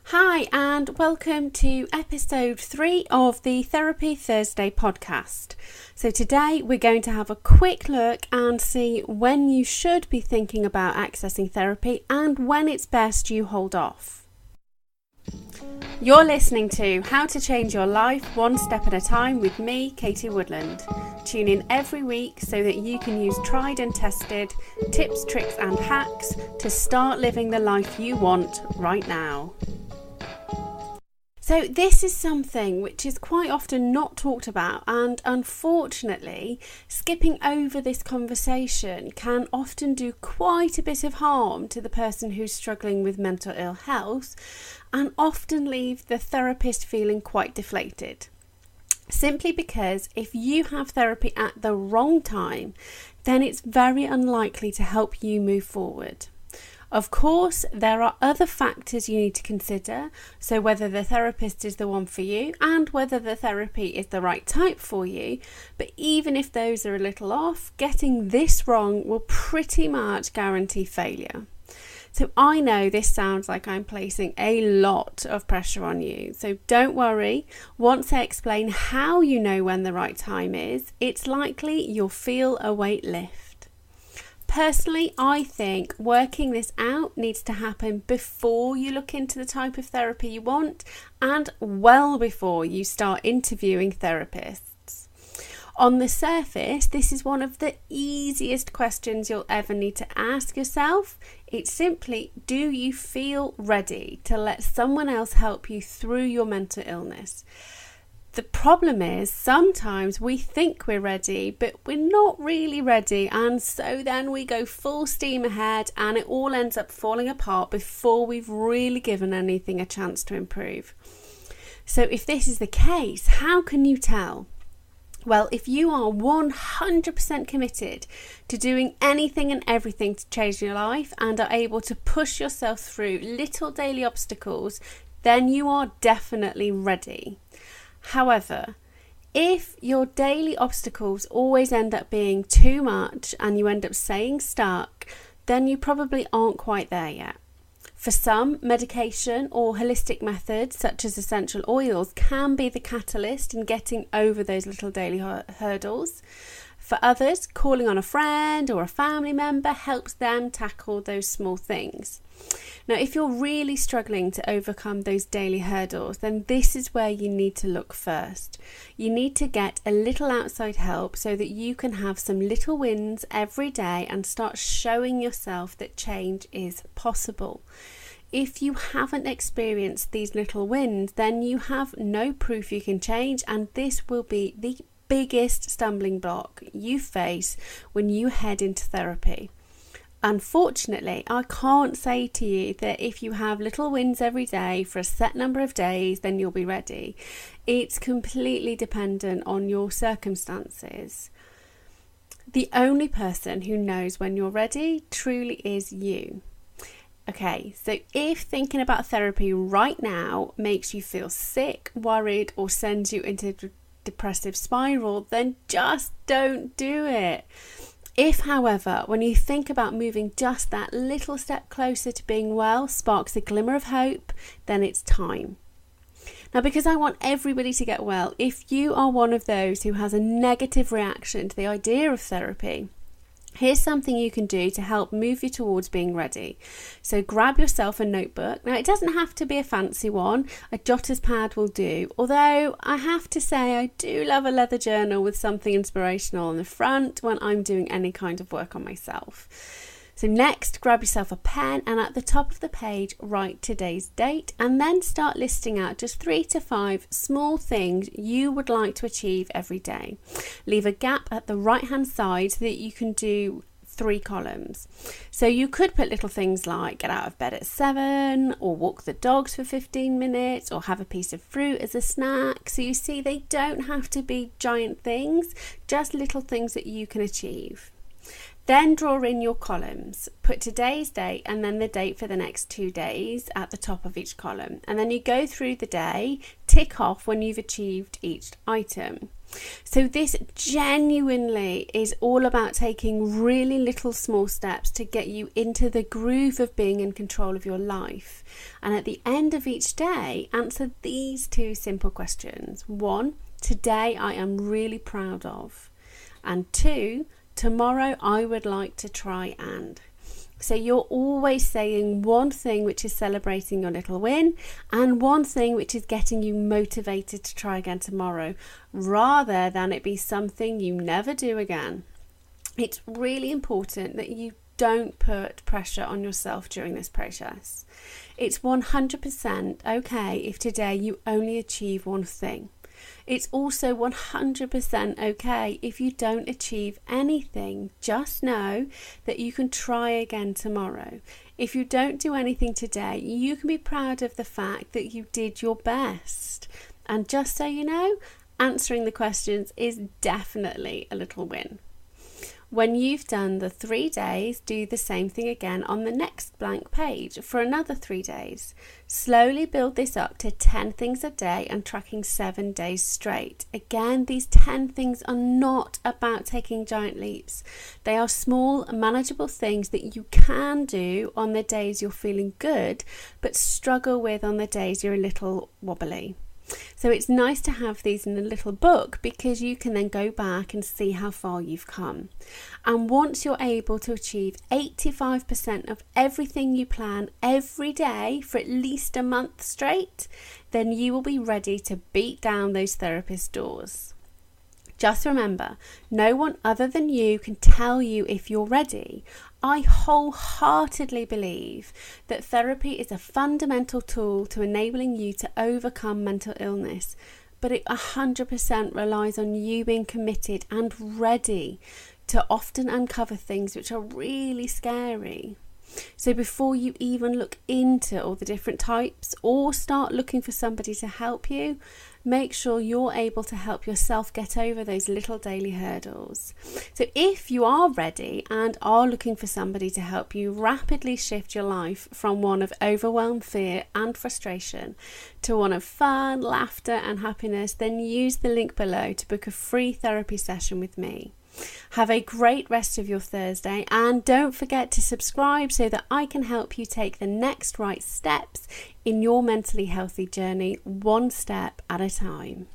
Hi, and welcome to episode 3 of the Therapy Thursday podcast. So today we're going to have a quick look and see when you should be thinking about accessing therapy and when it's best you hold off. You're listening to How to Change Your Life One Step at a Time with me, Katie Woodland. Tune in every week so that you can use tried and tested tips, tricks and hacks to start living the life you want right now. So this is something which is quite often not talked about, and unfortunately skipping over this conversation can often do quite a bit of harm to the person who's struggling with mental ill health and often leave the therapist feeling quite deflated. Simply because if you have therapy at the wrong time, then it's very unlikely to help you move forward. Of course, there are other factors you need to consider, so whether the therapist is the one for you and whether the therapy is the right type for you. But even if those are a little off, getting this wrong will pretty much guarantee failure. So I know this sounds like I'm placing a lot of pressure on you, so don't worry. Once I explain how you know when the right time is, it's likely you'll feel a weight lift. Personally, I think working this out needs to happen before you look into the type of therapy you want and well before you start interviewing therapists. On the surface, this is one of the easiest questions you'll ever need to ask yourself. It's simply, do you feel ready to let someone else help you through your mental illness? The problem is sometimes we think we're ready, but we're not really ready, and so then we go full steam ahead and it all ends up falling apart before we've really given anything a chance to improve. So if this is the case, how can you tell? Well, if you are 100% committed to doing anything and everything to change your life and are able to push yourself through little daily obstacles, then you are definitely ready. However, if your daily obstacles always end up being too much and you end up staying stuck, then you probably aren't quite there yet. For some, medication or holistic methods such as essential oils can be the catalyst in getting over those little daily hurdles. For others, calling on a friend or a family member helps them tackle those small things. Now, if you're really struggling to overcome those daily hurdles, then this is where you need to look first. You need to get a little outside help so that you can have some little wins every day and start showing yourself that change is possible. If you haven't experienced these little wins, then you have no proof you can change, and this will be the biggest stumbling block you face when you head into therapy. Unfortunately, I can't say to you that if you have little wins every day for a set number of days, then you'll be ready. It's completely dependent on your circumstances. The only person who knows when you're ready truly is you. Okay, so if thinking about therapy right now makes you feel sick, worried, or sends you into a depressive spiral, then just don't do it. If, however, when you think about moving just that little step closer to being well sparks a glimmer of hope, then it's time. Now, because I want everybody to get well, if you are one of those who has a negative reaction to the idea of therapy, here's something you can do to help move you towards being ready. So grab yourself a notebook. Now, it doesn't have to be a fancy one. A jotter's pad will do. Although I have to say I do love a leather journal with something inspirational on the front when I'm doing any kind of work on myself. So next, grab yourself a pen and at the top of the page, write today's date and then start listing out just 3 to 5 small things you would like to achieve every day. Leave a gap at the right hand side so that you can do 3 columns. So you could put little things like get out of bed at 7 or walk the dogs for 15 minutes or have a piece of fruit as a snack. So you see, they don't have to be giant things, just little things that you can achieve. Then draw in your columns. Put today's date and then the date for the next 2 days at the top of each column. And then you go through the day, tick off when you've achieved each item. So this genuinely is all about taking really little small steps to get you into the groove of being in control of your life. And at the end of each day, answer these 2 simple questions. 1, today I am really proud of. And 2, tomorrow I would like to try and. So you're always saying one thing which is celebrating your little win and one thing which is getting you motivated to try again tomorrow, rather than it be something you never do again. It's really important that you don't put pressure on yourself during this process. It's 100% okay if today you only achieve one thing. It's also 100% okay if you don't achieve anything. Just know that you can try again tomorrow. If you don't do anything today, you can be proud of the fact that you did your best. And just so you know, answering the questions is definitely a little win. When you've done the 3 days, do the same thing again on the next blank page for another 3 days. Slowly build this up to 10 things a day and tracking 7 days straight. Again, these 10 things are not about taking giant leaps. They are small, manageable things that you can do on the days you're feeling good, but struggle with on the days you're a little wobbly. So it's nice to have these in a little book because you can then go back and see how far you've come. And once you're able to achieve 85% of everything you plan every day for at least a month straight, then you will be ready to beat down those therapist doors. Just remember, no one other than you can tell you if you're ready. I wholeheartedly believe that therapy is a fundamental tool to enabling you to overcome mental illness, but it 100% relies on you being committed and ready to often uncover things which are really scary. So before you even look into all the different types or start looking for somebody to help you, make sure you're able to help yourself get over those little daily hurdles. So if you are ready and are looking for somebody to help you rapidly shift your life from one of overwhelm, fear and frustration to one of fun, laughter and happiness, then use the link below to book a free therapy session with me. Have a great rest of your Thursday, and don't forget to subscribe so that I can help you take the next right steps in your mentally healthy journey, one step at a time.